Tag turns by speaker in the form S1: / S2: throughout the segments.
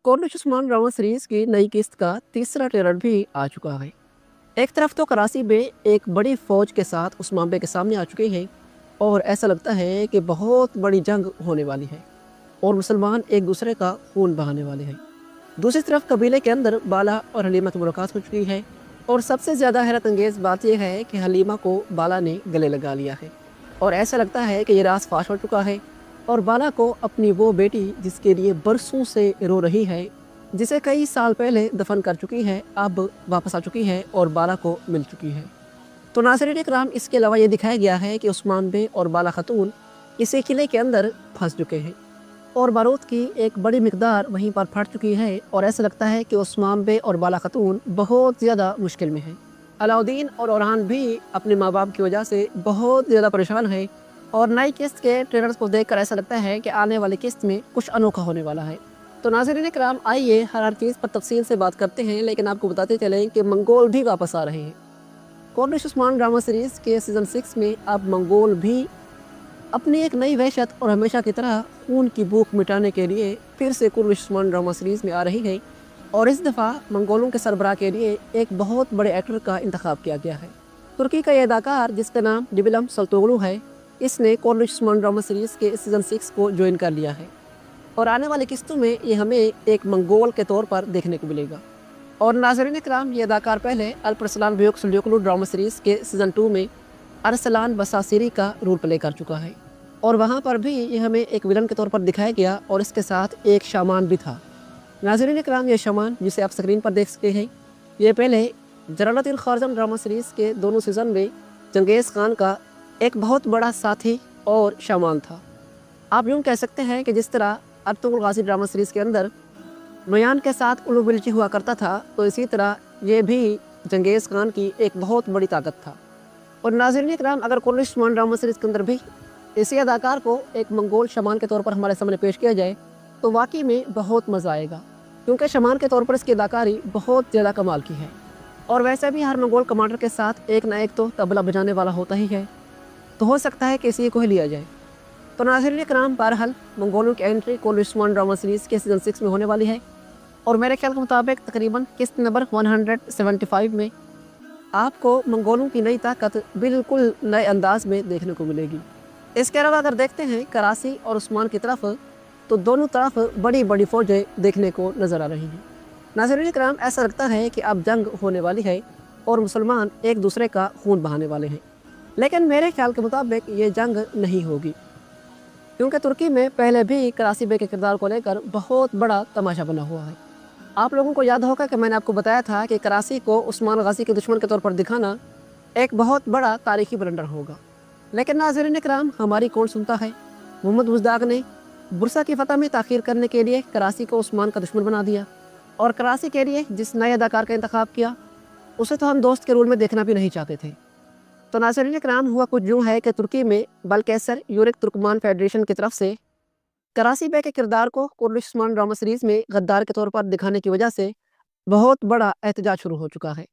S1: Cornish Usman drama series की नई किस्त का तीसरा ट्रेलर भी आ चुका है। एक तरफ तो कराची में एक बड़ी फौज के साथ उस्मान बे के सामने आ चुके हैं और ऐसा लगता है कि बहुत बड़ी जंग होने वाली है और मुसलमान एक दूसरे का खून बहाने वाले हैं। दूसरी तरफ कबीले के अंदर बाला और हलीमा की मुलाकात हो चुकी है और सबसे ज़्यादा हैरत अंगेज बात यह है कि हलीमा को बाला ने गले लगा लिया है और ऐसा लगता है कि ये राज फाश हो चुका है और बाला को अपनी वो बेटी जिसके लिए बरसों से रो रही है, जिसे कई साल पहले दफन कर चुकी है, अब वापस आ चुकी है और बाला को मिल चुकी है। तो नाज़रीन इकराम, इसके अलावा ये दिखाया गया है कि उस्मान बे और बाला खातून इसी किले के अंदर फंस चुके हैं और बारूद की एक बड़ी मिकदार वहीं पर फट चुकी है और ऐसा लगता है कि उस्मान बे और बाला खातून बहुत ज़्यादा मुश्किल में हैं। अलाउद्दीन और ओरहान भी अपने माँ बाप की वजह से बहुत ज़्यादा परेशान है और नई किस्त के ट्रेलर्स को देखकर ऐसा लगता है कि आने वाली किस्त में कुछ अनोखा होने वाला है। तो नाज़रीन इकराम, आइए हर चीज़ पर तफसील से बात करते हैं, लेकिन आपको बताते चलें कि मंगोल भी वापस आ रहे हैं। कॉर्निश उस्मान ड्रामा सीरीज़ के सीज़न 6 में अब मंगोल भी अपनी एक नई वहशत और हमेशा की तरह खून की भूख मिटाने के लिए फिर से कॉर्निश उस्मान ड्रामा सीरीज़ में आ रही है और इस दफ़ा मंगोलों के सरबराह के लिए एक बहुत बड़े एक्टर का इंतखाब किया गया है। तुर्की का यह अदाकार जिसका नाम डिबिलम सल्तोगलू है, इसने कॉर्निश उस्मान ड्रामा सीरीज़ के सीज़न 6 को ज्वाइन कर लिया है और आने वाली किस्तों में ये हमें एक मंगोल के तौर पर देखने को मिलेगा। और नाज़रीन इकराम, ये अदाकार पहले अल्परसलान ब्यूक सल्यूकलू ड्रामा सीरीज़ के सीज़न 2 में अरसलान बसासिरी का रोल प्ले कर चुका है और वहाँ पर भी ये हमें एक विलन के तौर पर दिखाया गया और इसके साथ एक शामान भी था। नाज़रीन इकराम, ये शामान जिसे आप स्क्रीन पर देख सकते हैं, ये पहले जलालुद्दीन खारजम ड्रामा सीरीज़ के दोनों सीज़न में चंगेज़ खान का एक बहुत बड़ा साथी और शामान था। आप यूँ कह सकते हैं कि जिस तरह अर्तुगरुल गाज़ी ड्रामा सीरीज़ के अंदर नोयान के साथ उलू बिल्ची हुआ करता था, तो इसी तरह ये भी चंगेज़ खान की एक बहुत बड़ी ताकत था। और नाज़रीन इकराम, अगर कॉर्निश उस्मान ड्रामा सीरीज़ के अंदर भी इसी अदाकार को एक मंगोल शमान के तौर पर हमारे सामने पेश किया जाए तो वाकई में बहुत मज़ा आएगा, क्योंकि शमान के तौर पर इसकी अदाकारी बहुत ज़्यादा कमाल की है। और वैसे भी हर मंगोल कमांडर के साथ एक ना एक तो तबला बजाने वाला होता ही है, तो हो सकता है कि इसी को ही लिया जाए। तो नाज़रीन इकराम, बहरहाल मंगोलों की entry Cornish Usman drama series के सीज़न 6 में होने वाली है और मेरे ख्याल के मुताबिक तकरीबन किस्त नंबर 175 में आपको मंगोलों की नई ताकत बिल्कुल नए अंदाज में देखने को मिलेगी। इसके अलावा अगर देखते हैं कराची और उस्मान की तरफ, तो दोनों तरफ बड़ी बड़ी फौजें देखने को नज़र आ रही हैं। नाज़रीन इकराम, ऐसा लगता है कि अब जंग होने वाली है और मुसलमान एक दूसरे का खून बहाने वाले हैं, लेकिन मेरे ख्याल के मुताबिक ये जंग नहीं होगी, क्योंकि तुर्की में पहले भी कराची बे के किरदार को लेकर बहुत बड़ा तमाशा बना हुआ है। आप लोगों को याद होगा कि मैंने आपको बताया था कि कराची को उस्मान गाजी के दुश्मन के तौर पर दिखाना एक बहुत बड़ा तारीखी ब्लंडर होगा, लेकिन नाज़रीन इकराम, हमारी कौन सुनता है। मोहम्मद बुज़दाग ने बुरसा की फतह में ताख़ीर करने के लिए कराची को उस्मान का दुश्मन बना दिया और कराची के लिए जिस नए अदाकार का इंतखाब किया उसे तो हम दोस्त के रोल में देखना भी नहीं चाहते थे। तो नाज़रीन इकराम, हुआ कुछ यूँ है कि तुर्की में बलकैसर यूरिक तुर्कमान फेडरेशन की तरफ से कराची बे के किरदार को कॉर्निश उस्मान ड्रामा सीरीज़ में गद्दार के तौर पर दिखाने की वजह से बहुत बड़ा एहतजाज शुरू हो चुका है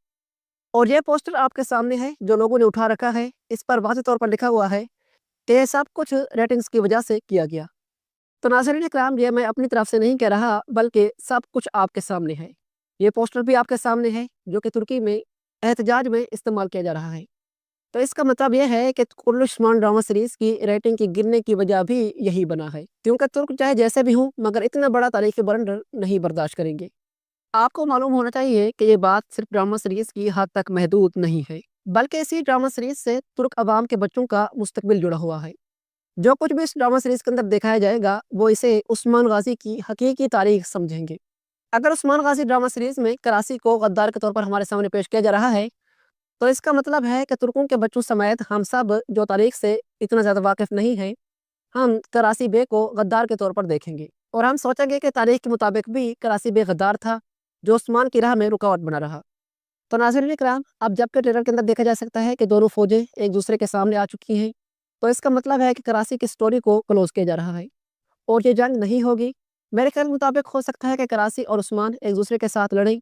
S1: और ये पोस्टर आपके सामने है जो लोगों ने उठा रखा है। इस पर वाज़ेह तौर पर लिखा हुआ है कि ये सब कुछ रेटिंग्स की वजह से किया गया। तो नाज़रीन इकराम, ये मैं अपनी तरफ से नहीं कह रहा, बल्कि सब कुछ आपके सामने है। ये पोस्टर भी आपके सामने है जो कि तुर्की में एहतजाज में इस्तेमाल किया जा रहा है। तो इसका मतलब यह है कि कॉर्निश उस्मान ड्रामा सीरीज़ की रेटिंग की गिरने की वजह भी यही बना है, क्योंकि तुर्क चाहे जैसे भी हों मगर इतना बड़ा तारीखी ब्लंडर नहीं बर्दाश्त करेंगे। आपको मालूम होना चाहिए कि ये बात सिर्फ ड्रामा सीरीज़ की हद तक महदूद नहीं है, बल्कि इसी ड्रामा सीरीज़ से तुर्क अवाम के बच्चों का मुस्तकबिल जुड़ा हुआ है। जो कुछ भी इस ड्रामा सीरीज़ के अंदर दिखाया जाएगा वो इसे उस्मान गाजी की हकीकी तारीख समझेंगे। अगर उस्मान गाजी ड्रामा सीरीज़ में कराची को गद्दार के तौर पर हमारे सामने पेश किया जा रहा है, तो इसका मतलब है कि तुर्कों के बच्चों समेत हम सब जो तारीख से इतना ज़्यादा वाकिफ़ नहीं है, हम कराची बे को गद्दार के तौर पर देखेंगे और हम सोचेंगे कि तारीख के मुताबिक भी कराची बे गद्दार था जो उस्मान की राह में रुकावट बना रहा। तो नाज़रीन इकराम, अब जबकि ट्रेलर के अंदर देखा जा सकता है कि दोनों फौजें एक दूसरे के सामने आ चुकी हैं, तो इसका मतलब है कि कराची की स्टोरी को क्लोज किया जा रहा है और ये जंग नहीं होगी। मेरे ख्याल के मुताबिक हो सकता है कि कराची और उस्मान एक दूसरे के साथ लड़ें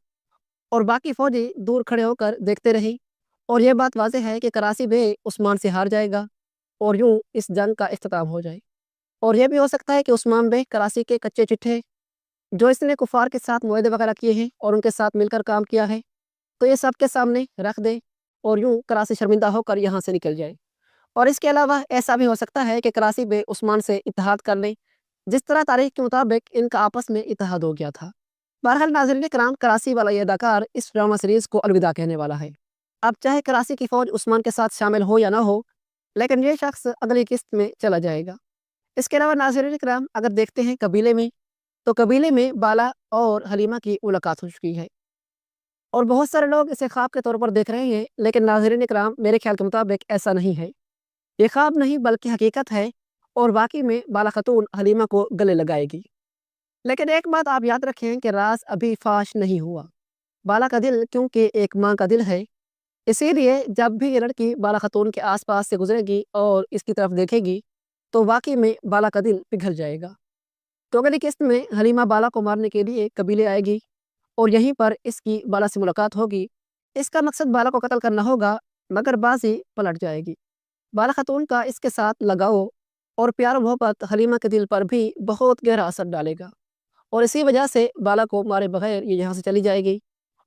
S1: और बाकी फौजी दूर खड़े होकर देखते रहें और यह बात वाज़ेह है कि कराची बे उस्मान से हार जाएगा और यूँ इस जंग का इख्तिताम हो जाए। और यह भी हो सकता है कि उस्मान बे कराची के कच्चे चिट्ठे جو اس نے کفار کے ساتھ معاہدے وغیرہ کیے ہیں اور ان کے ساتھ مل کر کام کیا ہے، تو یہ سب کے سامنے رکھ دے اور یوں کراسی شرمندہ ہو کر یہاں سے نکل جائے۔ اور اس کے علاوہ ایسا بھی ہو سکتا ہے کہ کراسی بے عثمان سے اتحاد کر لیں، جس طرح تاریخ کے مطابق ان کا آپس میں اتحاد ہو گیا تھا۔ بہرحال ناظرین کرام، کراسی والا یہ اداکار اس ڈرامہ سیریز کو الوداع کہنے والا ہے۔ اب چاہے کراسی کی فوج عثمان کے ساتھ شامل ہو یا نہ ہو، لیکن یہ شخص اگلی قسط میں چلا جائے گا۔ اس کے علاوہ ناظرین کرام، اگر دیکھتے ہیں قبیلے میں، تو قبیلے میں بالا اور حلیمہ کی ملاقات ہو چکی ہے، اور بہت سارے لوگ اسے خواب کے طور پر دیکھ رہے ہیں، لیکن ناظرین کرام میرے خیال کے مطابق ایسا نہیں ہے۔ یہ خواب نہیں بلکہ حقیقت ہے، اور واقعی میں بالا خاتون حلیمہ کو گلے لگائے گی۔ لیکن ایک بات آپ یاد رکھیں کہ راز ابھی فاش نہیں ہوا۔ بالا کا دل کیونکہ ایک ماں کا دل ہے، اسی لیے جب بھی یہ لڑکی بالا خاتون کے آس پاس سے گزرے گی اور اس کی طرف دیکھے گی تو واقعی میں بالا کا دل پگھل جائے گا۔ تو اگلی قسط میں حلیمہ بالا کو مارنے کے لیے قبیلے آئے گی اور یہیں پر اس کی بالا سے ملاقات ہوگی۔ اس کا مقصد بالا کو قتل کرنا ہوگا، مگر بازی پلٹ جائے گی۔ بالا خاتون کا اس کے ساتھ لگاؤ اور پیار و محبت حلیمہ کے دل پر بھی بہت گہرا اثر ڈالے گا، اور اسی وجہ سے بالا کو مارے بغیر یہ یہاں سے چلی جائے گی۔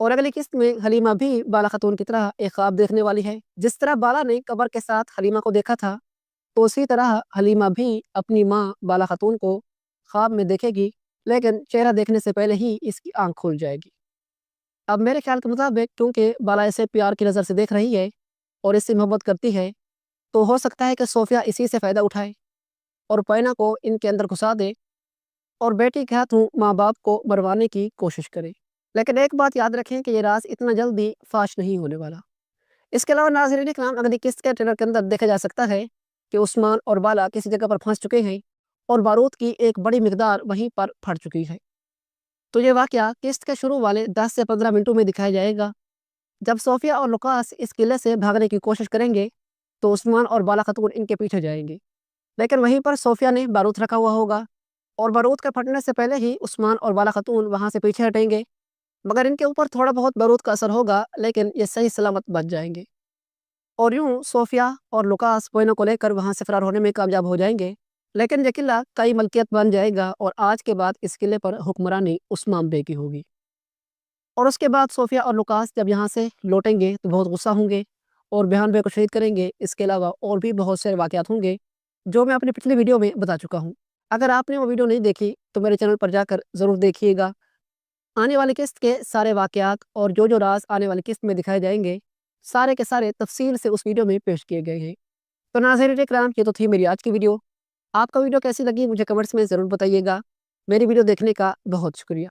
S1: اور اگلی قسط میں حلیمہ بھی بالا خاتون کی طرح ایک خواب دیکھنے والی ہے۔ جس طرح بالا نے قبر کے ساتھ حلیمہ کو دیکھا تھا، تو اسی طرح حلیمہ بھی اپنی ماں بالا خاتون کو خواب میں دیکھے گی، لیکن چہرہ دیکھنے سے پہلے ہی اس کی آنکھ کھل جائے گی۔ اب میرے خیال کے مطابق کیونکہ بالا اسے پیار کی نظر سے دیکھ رہی ہے اور اس سے محبت کرتی ہے، تو ہو سکتا ہے کہ صوفیہ اسی سے فائدہ اٹھائے اور پینا کو ان کے اندر گھسا دے اور بیٹی کے ہاتھوں ماں باپ کو مروانے کی کوشش کرے۔ لیکن ایک بات یاد رکھیں کہ یہ راز اتنا جلدی فاش نہیں ہونے والا۔ اس کے علاوہ ناظرین کرام، اگلی قسط کے ٹریلر کے اندر دیکھا جا سکتا ہے کہ عثمان اور بالا کسی جگہ پر پھنس چکے ہیں اور بارود کی ایک بڑی مقدار وہیں پر پھٹ چکی ہے۔ تو یہ واقعہ قسط کے شروع والے 10 سے 15 منٹوں میں دکھایا جائے گا۔ جب صوفیہ اور لوکاس اس قلعے سے بھاگنے کی کوشش کریں گے تو عثمان اور بالا خاتون ان کے پیچھے جائیں گے، لیکن وہیں پر صوفیہ نے بارود رکھا ہوا ہوگا، اور بارود کے پھٹنے سے پہلے ہی عثمان اور بالا خاتون وہاں سے پیچھے ہٹیں گے، مگر ان کے اوپر تھوڑا بہت بارود کا اثر ہوگا، لیکن یہ صحیح سلامت بچ جائیں گے۔ اور یوں صوفیہ اور لوکاس پوینو کو لے کر وہاں سے فرار ہونے میں کامیاب ہو جائیں گے، لیکن یہ قلعہ کئی ملکیت بن جائے گا، اور آج کے بعد اس قلعے پر حکمرانی عثمان بے کی ہوگی۔ اور اس کے بعد صوفیہ اور لوکاس جب یہاں سے لوٹیں گے تو بہت غصہ ہوں گے اور بیان بے کو شہید کریں گے۔ اس کے علاوہ اور بھی بہت سے واقعات ہوں گے جو میں اپنی پچھلی ویڈیو میں بتا چکا ہوں۔ اگر آپ نے وہ ویڈیو نہیں دیکھی تو میرے چینل پر جا کر ضرور دیکھیے گا۔ آنے والی قسط کے سارے واقعات اور جو راز آنے والی قسط میں دکھائے جائیں گے، سارے کے سارے تفصیل سے اس ویڈیو میں پیش کیے گئے ہیں۔ تو ناظرین کرام، یہ تو تھی میری آج کی ویڈیو۔ آپ کا ویڈیو کیسی لگی مجھے کمنٹس میں ضرور بتائیے گا۔ میری ویڈیو دیکھنے کا بہت شکریہ۔